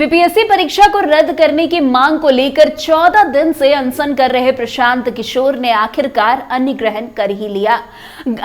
BPSC परीक्षा को रद्द करने की मांग को लेकर 14 दिन से अनशन कर रहे प्रशांत किशोर ने आखिरकार अन्य ग्रहण कर ही लिया।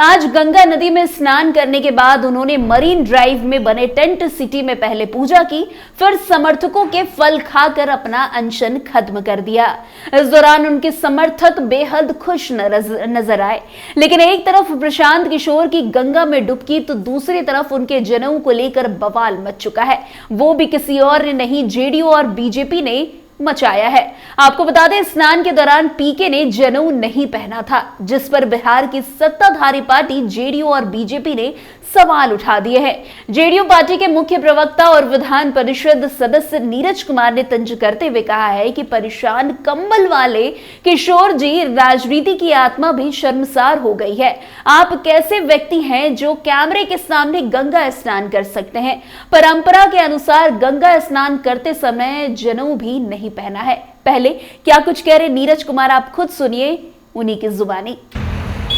आज गंगा नदी में स्नान करने के बाद उन्होंने मरीन ड्राइव में बने टेंट सिटी में पहले पूजा की, फिर समर्थकों के फल खाकर अपना अनशन खत्म कर दिया। इस दौरान उनके समर्थक बेहद खुश नजर आए, लेकिन एक तरफ प्रशांत किशोर की गंगा में डुबकी तो दूसरी तरफ उनके जनेऊ को लेकर बवाल मच चुका है। वो भी किसी और ने नहीं, जेडीयू और बीजेपी ने मचाया है। आपको बता दें, स्नान के दौरान पीके ने जनेऊ नहीं पहना था, जिस पर बिहार की सत्ताधारी पार्टी जेडीयू और बीजेपी ने सवाल उठा दिए हैं। जेडीयू पार्टी के मुख्य प्रवक्ता और विधान परिषद सदस्य नीरज कुमार ने तंज करते हुए कहा है कि परेशान कंबल वाले किशोर जी, राजनीति की आत्मा भी शर्मसार हो गई है। आप कैसे व्यक्ति हैं जो कैमरे के सामने गंगा स्नान कर सकते हैं? परंपरा के अनुसार गंगा स्नान करते समय जनेऊ भी नहीं पहना है। पहले क्या कुछ कह रहे नीरज कुमार, आप खुद सुनिए उन्हीं की जुबानी।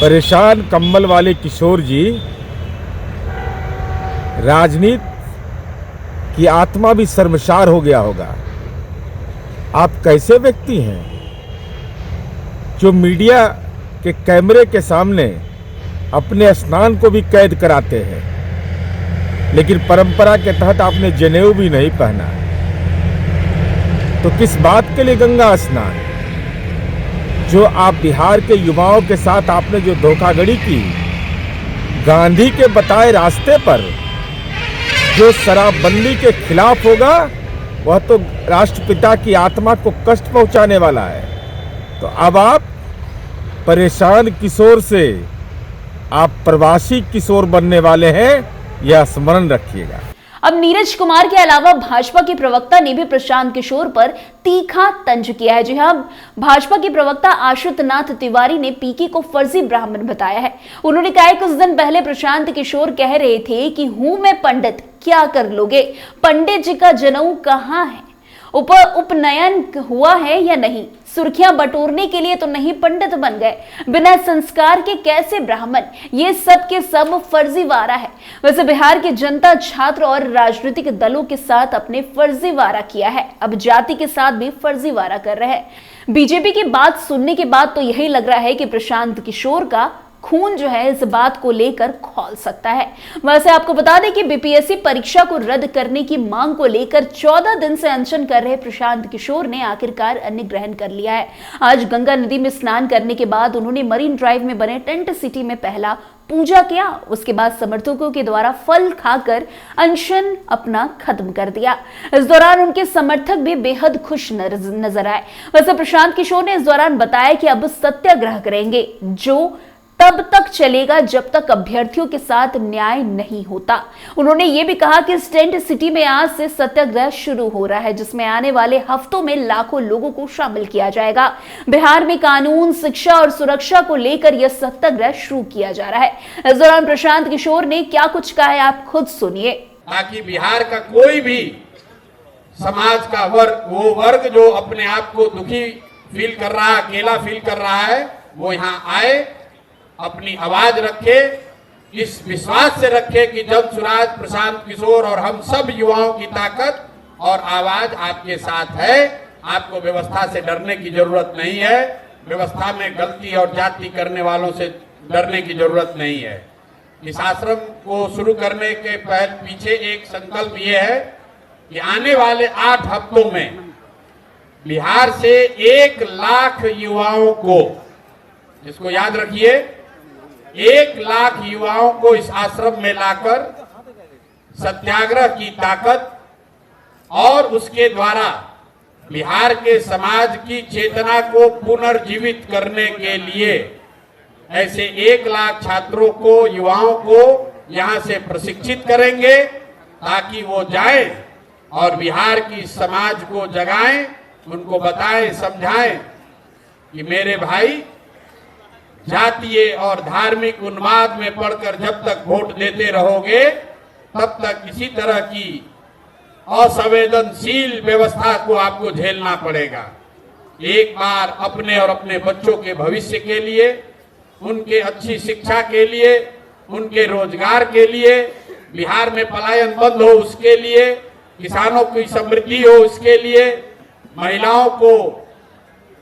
परेशान कंबल वाले किशोर जी, राजनीति की आत्मा भी शर्मसार हो गया होगा। आप कैसे व्यक्ति हैं जो मीडिया के कैमरे के सामने अपने स्नान को भी कैद कराते हैं, लेकिन परंपरा के तहत आपने जनेऊ भी नहीं पहना। तो किस बात के लिए गंगा स्नान? जो आप बिहार के युवाओं के साथ आपने जो धोखाधड़ी की, गांधी के बताए रास्ते पर जो शराबबंदी के खिलाफ होगा, वह तो राष्ट्रपिता की आत्मा को कष्ट पहुंचाने वाला है। तो अब आप परेशान किशोर से आप प्रवासी किशोर बनने वाले हैं, यह स्मरण रखिएगा। अब नीरज कुमार के अलावा भाजपा के प्रवक्ता ने भी प्रशांत किशोर पर तीखा तंज किया है। जी हां, भाजपा के प्रवक्ता आशुतोष तिवारी ने पीके को फर्जी ब्राह्मण बताया है। उन्होंने कहा कुछ दिन पहले प्रशांत किशोर कह रहे थे कि हूं मैं पंडित, क्या कर लोगे? पंडित जी का जनेऊ कहां है? उपनयन हुआ है या नहीं? सुर्खियां बटोरने के लिए तो नहीं पंडित बन गए, बिना संस्कार के कैसे ब्राह्मण? ये सब के सब फर्जीवाड़ा है। वैसे बिहार की जनता छात्र और राजनीतिक दलों के साथ अपने फर्जीवाड़ा किया है, अब जाति के साथ भी फर्जीवाड़ा कर रहे हैं। बीजेपी की बात सुनने के बाद तो यही लग रहा है कि प्रशांत किशोर का खून जो है इस बात को लेकर खौल सकता है। वैसे आपको बता दें कि बीपीएससी परीक्षा को रद्द करने की मांग को लेकर 14 दिन से अनशन कर रहे प्रशांत किशोर ने आखिरकार अन्य ग्रहण कर लिया है। आज गंगा नदी में स्नान करने के बाद उन्होंने मरीन ड्राइव में बने टेंट सिटी में पहला पूजा किया, उसके बाद समर्थकों के द्वारा फल खाकर अनशन अपना खत्म कर दिया। इस दौरान उनके समर्थक भी बेहद खुश नजर आए। वैसे प्रशांत किशोर ने इस दौरान बताया कि अब सत्याग्रह करेंगे, जो तब तक चलेगा जब तक अभ्यर्थियों के साथ न्याय नहीं होता। उन्होंने ये भी कहा कि इस टेंट सिटी में आज से सत्याग्रह शुरू हो रहा है, जिसमें आने वाले हफ्तों में लाखों लोगों को शामिल किया जाएगा। बिहार में कानून, शिक्षा और सुरक्षा को लेकर यह सत्याग्रह शुरू किया जा रहा है। इस दौरान प्रशांत किशोर ने क्या कुछ कहा है, आप खुद सुनिए। ताकि बिहार का कोई भी समाज का वर्ग जो अपने आप को दुखी फील कर रहा है, अकेला फील कर रहा है, वो यहाँ आए, अपनी आवाज रखे, इस विश्वास से रखे कि जब सुराज, प्रशांत किशोर और हम सब युवाओं की ताकत और आवाज आपके साथ है। आपको व्यवस्था से डरने की जरूरत नहीं है, व्यवस्था में गलती और जाति करने वालों से डरने की जरूरत नहीं है। इस आश्रम को शुरू करने के पीछे एक संकल्प ये है कि आने वाले 8 हफ्तों में बिहार से 1 लाख युवाओं को, इसको याद रखिए, 1 लाख युवाओं को इस आश्रम में लाकर सत्याग्रह की ताकत और उसके द्वारा बिहार के समाज की चेतना को पुनर्जीवित करने के लिए ऐसे 1 लाख छात्रों को, युवाओं को यहां से प्रशिक्षित करेंगे, ताकि वो जाएं और बिहार की समाज को जगाएं, उनको बताएं, समझाएं कि मेरे भाई, जातीय और धार्मिक उन्माद में पड़कर जब तक वोट देते रहोगे, तब तक इसी तरह की असंवेदनशील व्यवस्था को आपको झेलना पड़ेगा। एक बार अपने और अपने बच्चों के भविष्य के लिए, उनके अच्छी शिक्षा के लिए, उनके रोजगार के लिए, बिहार में पलायन बंद हो उसके लिए किसानों की समृद्धि हो, इसके लिए महिलाओं को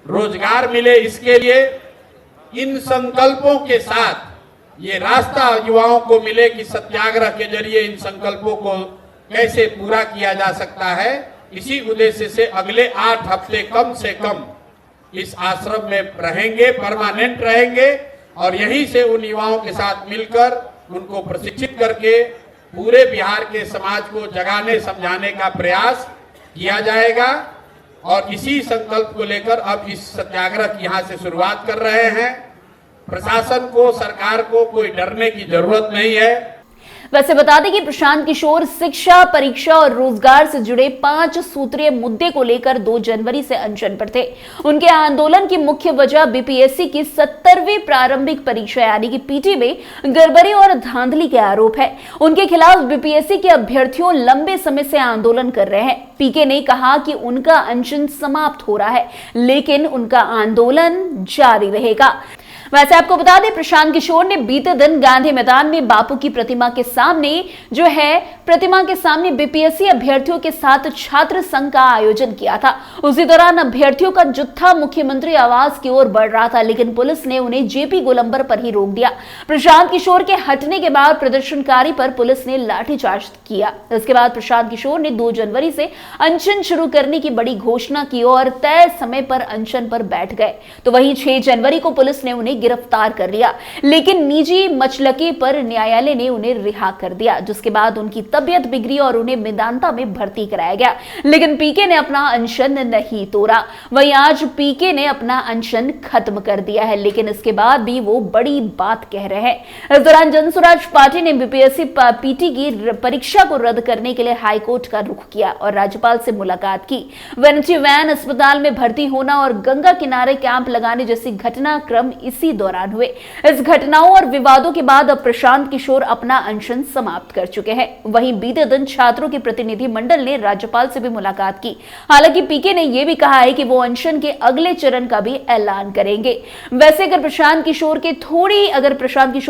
रोजगार मिले, इसके लिए इन संकल्पों के साथ ये रास्ता युवाओं को मिले कि सत्याग्रह के जरिए इन संकल्पों को कैसे पूरा किया जा सकता है। इसी उद्देश्य से अगले 8 हफ्ते कम से कम इस आश्रम में रहेंगे, परमानेंट रहेंगे और यहीं से उन युवाओं के साथ मिलकर उनको प्रशिक्षित करके पूरे बिहार के समाज को जगाने समझाने का प्रयास किया जाएगा। और इसी संकल्प को लेकर अब इस सत्याग्रह की यहाँ से शुरुआत कर रहे हैं। प्रशासन को, सरकार को कोई डरने की जरूरत नहीं है। वैसे बता दें कि प्रशांत किशोर शिक्षा, परीक्षा और रोजगार से जुड़े 5 सूत्रीय मुद्दे को लेकर 2 जनवरी से अनशन पर थे। उनके आंदोलन की मुख्य वजह बीपीएससी की 70वीं प्रारंभिक परीक्षा यानी कि पीटी में गड़बड़ी और धांधली के आरोप है। उनके खिलाफ बीपीएससी के अभ्यर्थियों लंबे समय से आंदोलन कर रहे हैं। पीके ने कहा कि उनका अनशन समाप्त हो रहा है, लेकिन उनका आंदोलन जारी रहेगा। वैसे आपको बता दें, प्रशांत किशोर ने बीते दिन गांधी मैदान में बापू की प्रतिमा के सामने बीपीएससी अभ्यर्थियों के साथ छात्र संघ का आयोजन किया था। उसी दौरान अभ्यर्थियों का जुत्था मुख्यमंत्री आवास की ओर बढ़ रहा था, लेकिन पुलिस ने उन्हें जेपी गोलंबर पर ही रोक दिया। प्रशांत किशोर के हटने के बाद प्रदर्शनकारी पर पुलिस ने लाठीचार्ज किया। इसके बाद प्रशांत किशोर ने 2 जनवरी से अनशन शुरू करने की बड़ी घोषणा की और तय समय पर अनशन पर बैठ गए। तो वहीं 6 जनवरी को पुलिस ने उन्हें गिरफ्तार कर लिया, लेकिन निजी मचलके पर न्यायालय ने उन्हें रिहा कर दिया, जिसके बाद उनकी तबीयत बिगड़ी और उन्हें मेदांता में भर्ती कराया गया। लेकिन पीके ने अपना अनशन नहीं तोड़ा। वहीं आज पीके ने अपना अनशन खत्म कर दिया है, लेकिन इसके बाद भी वो बड़ी बात कह रहे हैं। इस दौरान जनसुराज पार्टी ने बीपीएससी पीटी की परीक्षा को रद्द करने के लिए हाईकोर्ट का रुख किया और राज्यपाल से मुलाकात की। वेनिटी वैन अस्पताल में भर्ती होना और गंगा किनारे कैंप लगाने जैसी घटनाक्रम इसी दौरान हुए। इस घटनाओं और विवादों के बाद अब प्रशांत किशोर अपना अनशन समाप्त कर चुके हैं। वहीं बीते दिन छात्रों के प्रतिनिधि मंडल ने राज्यपाल से भी मुलाकात की। हालांकि पीके ने यह भी कहा है कि वो अनशन के अगले चरण का भी ऐलान करेंगे। वैसे अगर प्रशांत किशोर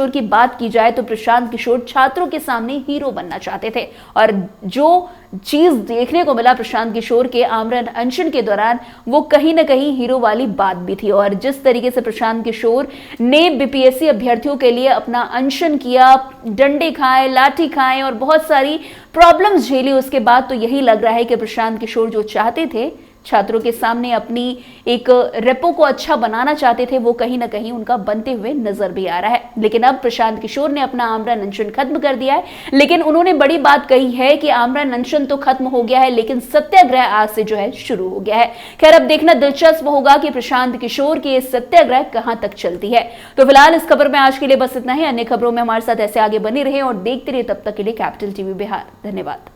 की बात की जाए तो प्रशांत किशोर छात्रों के सामने हीरो बनना चाहते थे और जो चीज देखने को मिला प्रशांत किशोर के आमरण अनशन के दौरान, वो कहीं ना कहीं हीरो वाली बात भी थी। और जिस तरीके से प्रशांत किशोर ने बीपीएससी अभ्यर्थियों के लिए अपना अनशन किया, डंडे खाए, लाठी खाए और बहुत सारी प्रॉब्लम्स झेली, उसके बाद तो यही लग रहा है कि प्रशांत किशोर जो चाहते थे छात्रों के सामने अपनी एक रेपो को अच्छा बनाना चाहते थे, वो कहीं ना कहीं उनका बनते हुए नजर भी आ रहा है। लेकिन अब प्रशांत किशोर ने अपना आमरण अनशन खत्म कर दिया है, लेकिन उन्होंने बड़ी बात कही है कि आमरण अनशन तो खत्म हो गया है, लेकिन सत्याग्रह आज से जो है शुरू हो गया है। खैर, अब देखना दिलचस्प होगा कि प्रशांत किशोर की सत्याग्रह कहां तक चलती है। तो फिलहाल इस खबर में आज के लिए बस इतना ही। अन्य खबरों में हमारे साथ ऐसे आगे बने रहे और देखते रहे। तब तक के लिए कैपिटल टीवी बिहार। धन्यवाद।